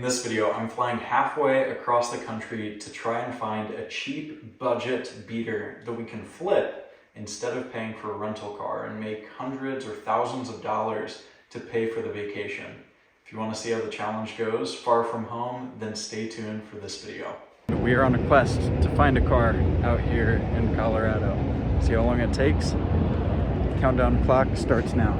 this video, I'm flying halfway across the country to try and find a cheap budget beater that we can flip instead of paying for a rental car and make hundreds or thousands of dollars to pay for the vacation. If you want to see how the challenge goes far from home, then stay tuned for this video. We are on a quest to find a car out here in Colorado. See how long it takes? Countdown clock starts now.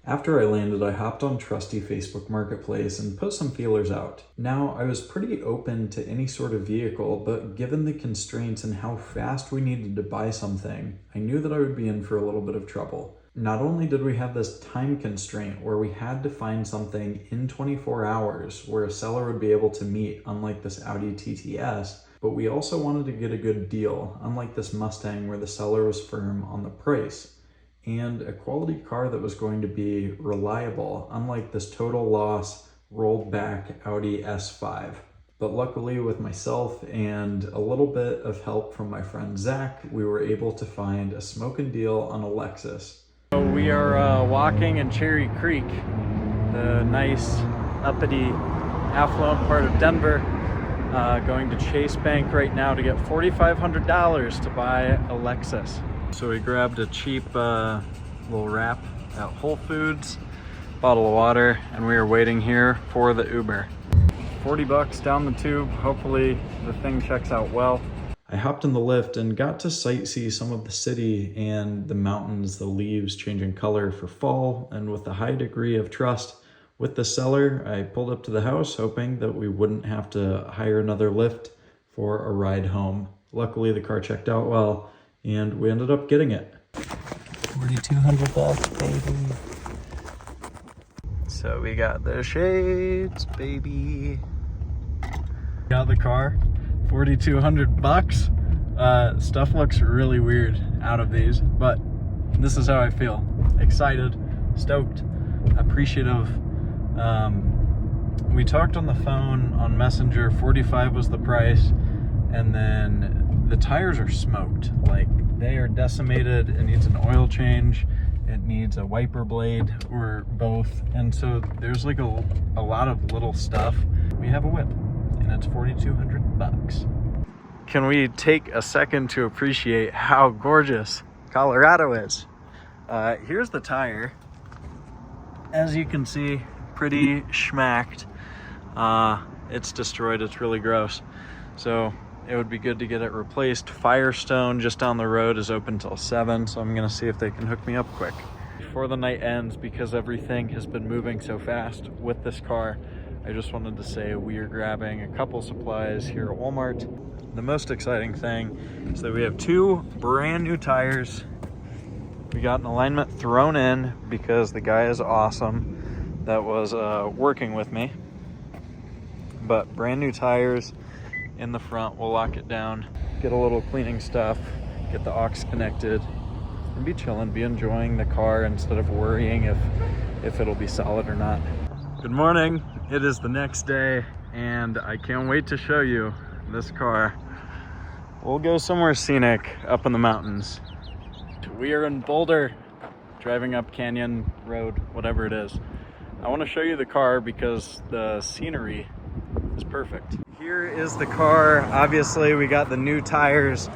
After I landed, I hopped on trusty Facebook Marketplace and put some feelers out. Now, I was pretty open to any sort of vehicle, but given the constraints and how fast we needed to buy something, I knew that I would be in for a little bit of trouble. Not only did we have this time constraint where we had to find something in 24 hours where a seller would be able to meet, unlike this Audi TTS, but we also wanted to get a good deal, unlike this Mustang where the seller was firm on the price. And a quality car that was going to be reliable, unlike this total loss, rolled back Audi S5. But luckily with myself and a little bit of help from my friend Zach, we were able to find a smoking deal on a Lexus. So we are walking in Cherry Creek, the nice, uppity, affluent part of Denver. Going to Chase Bank right now to get $4,500 to buy a Lexus. So we grabbed a cheap little wrap at Whole Foods, bottle of water, and we are waiting here for the Uber. 40 bucks down the tube. Hopefully the thing checks out well. I hopped in the lift and got to sightsee some of the city and the mountains, the leaves changing color for fall, and with a high degree of trust with the seller, I pulled up to the house hoping that we wouldn't have to hire another lift for a ride home. Luckily the car checked out well, and we ended up getting it. 4,200 bucks, baby. So we got the shades, baby. Got the car, 4,200 bucks. Stuff looks really weird out of these, but this is how I feel. Excited, stoked, appreciative. We talked on the phone on Messenger, 45 was the price, and then the tires are smoked. Like, they are decimated. It needs an oil change, it needs a wiper blade, or both. And so there's like a lot of little stuff. We have a whip, and it's 4,200 bucks. Can we take a second to appreciate how gorgeous Colorado is? Here's the tire. As you can see, pretty schmacked. It's destroyed, it's really gross. So it would be good to get it replaced. Firestone just down the road is open till 7, so I'm gonna see if they can hook me up quick. Before the night ends, because everything has been moving so fast with this car, I just wanted to say we are grabbing a couple supplies here at Walmart. The most exciting thing is that we have 2 brand new tires. We got an alignment thrown in because the guy is awesome that was working with me. But brand new tires in the front. We'll lock it down, get a little cleaning stuff, get the aux connected, and be chilling, be enjoying the car instead of worrying if it'll be solid or not. Good morning. It is the next day, and I can't wait to show you this car. We'll go somewhere scenic up in the mountains. We are in Boulder, driving up Canyon Road, whatever it is. I want to show you the car because the scenery is perfect. Here is the car. Obviously, we got the new tires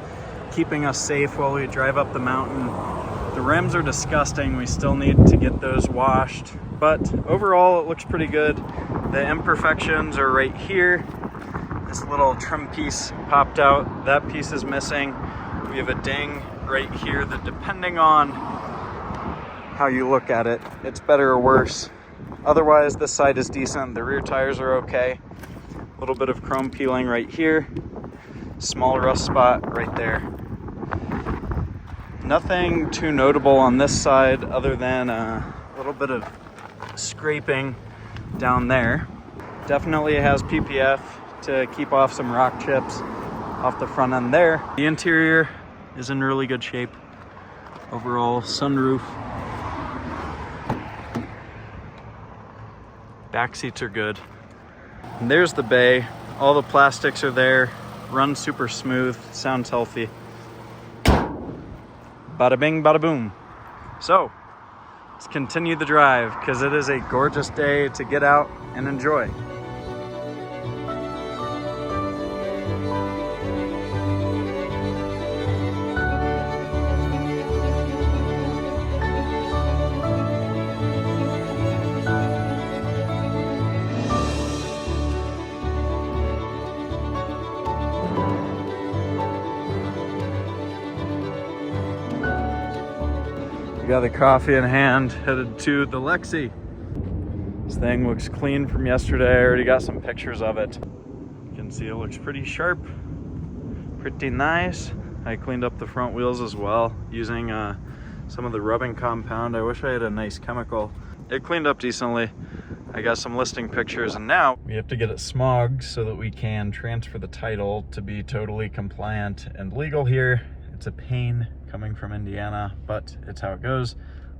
keeping us safe while we drive up the mountain. The rims are disgusting. We still need to get those washed, but overall it looks pretty good. The imperfections are right here. This little trim piece popped out. That piece is missing. We have a ding right here that, depending on how you look at it, it's better or worse. Otherwise, this side is decent. The rear tires are okay. A little bit of chrome peeling right here. Small rust spot right there. Nothing too notable on this side other than a little bit of scraping down there. Definitely has PPF to keep off some rock chips off the front end there. The interior is in really good shape. Overall, sunroof. Back seats are good. And there's the bay. All the plastics are there. Runs super smooth. Sounds healthy. Bada bing, bada boom. So, let's continue the drive because it is a gorgeous day to get out and enjoy. got the coffee in hand, headed to the Lexi. This thing looks clean from yesterday. I already got some pictures of it. You can see it looks pretty sharp, pretty nice. I cleaned up the front wheels as well using some of the rubbing compound. I wish I had a nice chemical. It cleaned up decently. I got some listing pictures, and now we have to get it smogged so that we can transfer the title to be totally compliant and legal here. It's a pain coming from Indiana, but it's how it goes.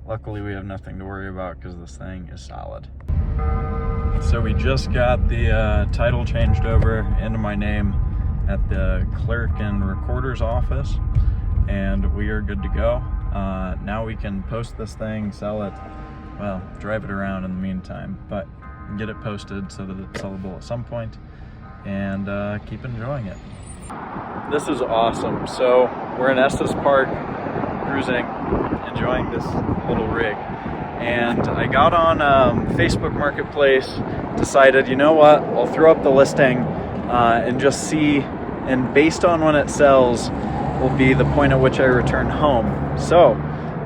Luckily, we have nothing to worry about because this thing is solid. So we just got the title changed over into my name at the clerk and recorder's office, and we are good to go. Now we can post this thing, sell it, well, drive it around in the meantime, but get it posted so that it's sellable at some point, and keep enjoying it. This is awesome. So we're in Estes Park, cruising, enjoying this little rig, and I got on Facebook Marketplace, decided, you know what, I'll throw up the listing and just see, and based on when it sells will be the point at which I return home. So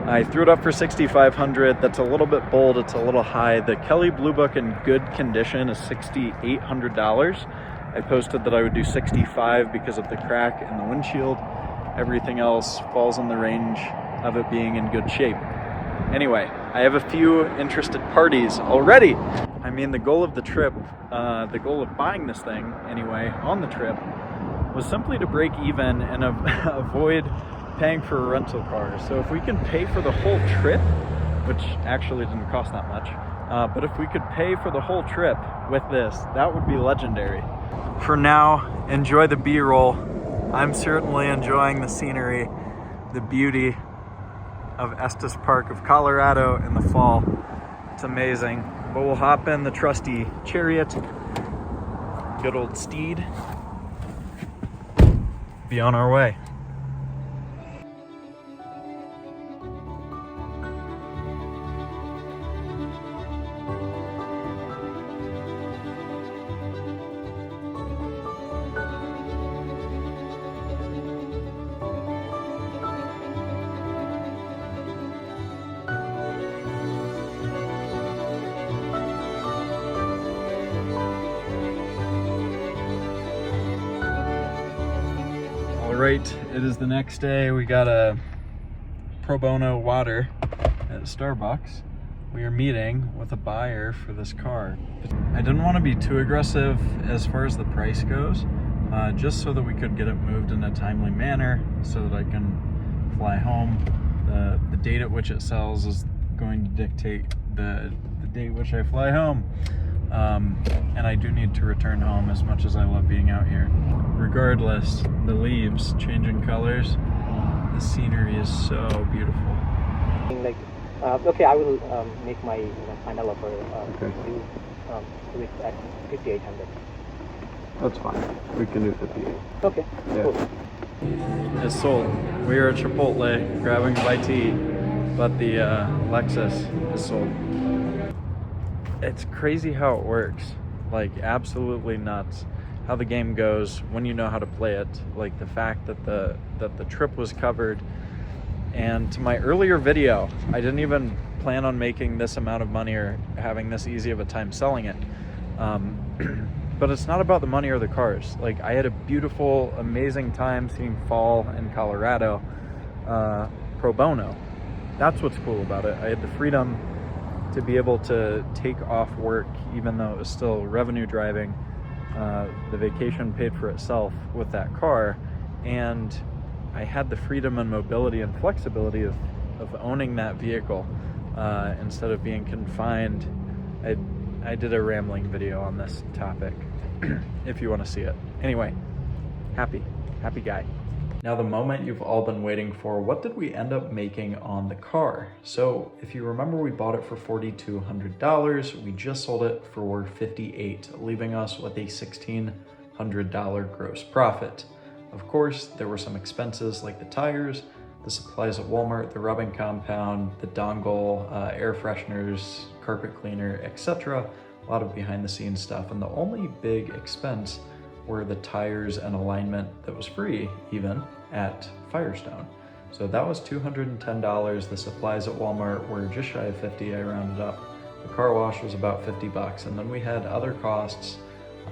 I threw it up for $6,500. That's a little bit bold, it's a little high. The Kelly Blue Book in good condition is $6,800. I posted that I would do $65 because of the crack in the windshield. Everything else falls in the range of it being in good shape. Anyway, I have a few interested parties already. I mean, the goal of the trip, the goal of buying this thing anyway, on the trip, was simply to break even and avoid paying for a rental car. So if we can pay for the whole trip, which actually didn't cost that much, but if we could pay for the whole trip with this, that would be legendary. For now, enjoy the B-roll. I'm certainly enjoying the scenery, the beauty of Estes Park of Colorado in the fall. It's amazing. But we'll hop in the trusty Chariot, good old steed, be on our way. Right, it is the next day. We got a pro bono water at Starbucks. We are meeting with a buyer for this car. I didn't want to be too aggressive as far as the price goes, just so that we could get it moved in a timely manner so that I can fly home. The date at which it sells is going to dictate the date which I fly home. And I do need to return home as much as I love being out here. Regardless, the leaves changing colors, the scenery is so beautiful. Like, okay, I will make my final offer. Okay. You do it at 5,800. That's fine. We can do 58. Okay. Yeah. Cool. It's sold. We are at Chipotle grabbing a bite to eat, but the Lexus is sold. It's crazy how it works, like absolutely nuts how the game goes when you know how to play it. Like the fact that the trip was covered, and to my earlier video, I didn't even plan on making this amount of money or having this easy of a time selling it. But it's not about the money or the cars. Like, I had a beautiful, amazing time seeing fall in Colorado pro bono. That's what's cool about it. I had the freedom to be able to take off work even though it was still revenue driving. The vacation paid for itself with that car, and I had the freedom and mobility and flexibility of owning that vehicle instead of being confined. I did a rambling video on this topic if you want to see it. Anyway, happy guy. Now, the moment you've all been waiting for, what did we end up making on the car? So if you remember, we bought it for $4,200. We just sold it for $58,000, leaving us with a $1,600 gross profit. Of course, there were some expenses like the tires, the supplies at Walmart, the rubbing compound, the dongle, air fresheners, carpet cleaner, etc. A lot of behind the scenes stuff. And the only big expense were the tires and alignment that was free even at Firestone. So that was $210. The supplies at Walmart were just shy of 50, I rounded up. The car wash was about 50 bucks. And then we had other costs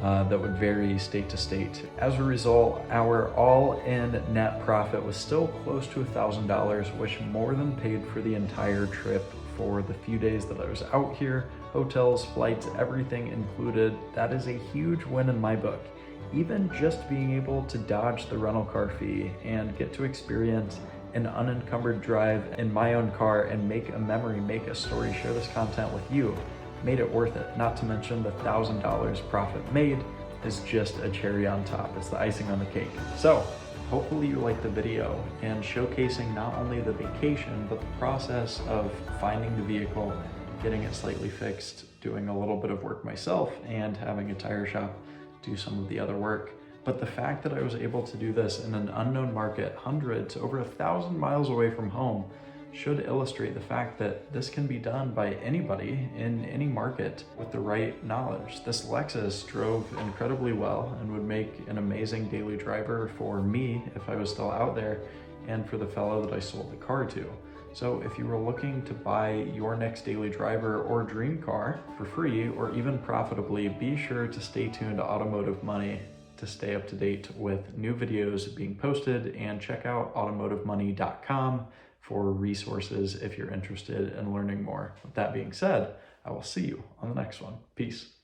that would vary state to state. As a result, our all-in net profit was still close to $1,000, which more than paid for the entire trip for the few days that I was out here. Hotels, flights, everything included. That is a huge win in my book. Even just being able to dodge the rental car fee and get to experience an unencumbered drive in my own car and make a memory, make a story, share this content with you, made it worth it. Not to mention the $1,000 profit made is just a cherry on top. It's the icing on the cake. So hopefully you liked the video and showcasing not only the vacation, but the process of finding the vehicle, getting it slightly fixed, doing a little bit of work myself, and having a tire shop do some of the other work. But the fact that I was able to do this in an unknown market, hundreds, over 1,000 miles away from home, should illustrate the fact that this can be done by anybody in any market with the right knowledge. This Lexus drove incredibly well and would make an amazing daily driver for me if I was still out there, and for the fellow that I sold the car to. So if you were looking to buy your next daily driver or dream car for free or even profitably, be sure to stay tuned to Automotive Money to stay up to date with new videos being posted, and check out automotivemoney.com for resources if you're interested in learning more. With that being said, I will see you on the next one. Peace.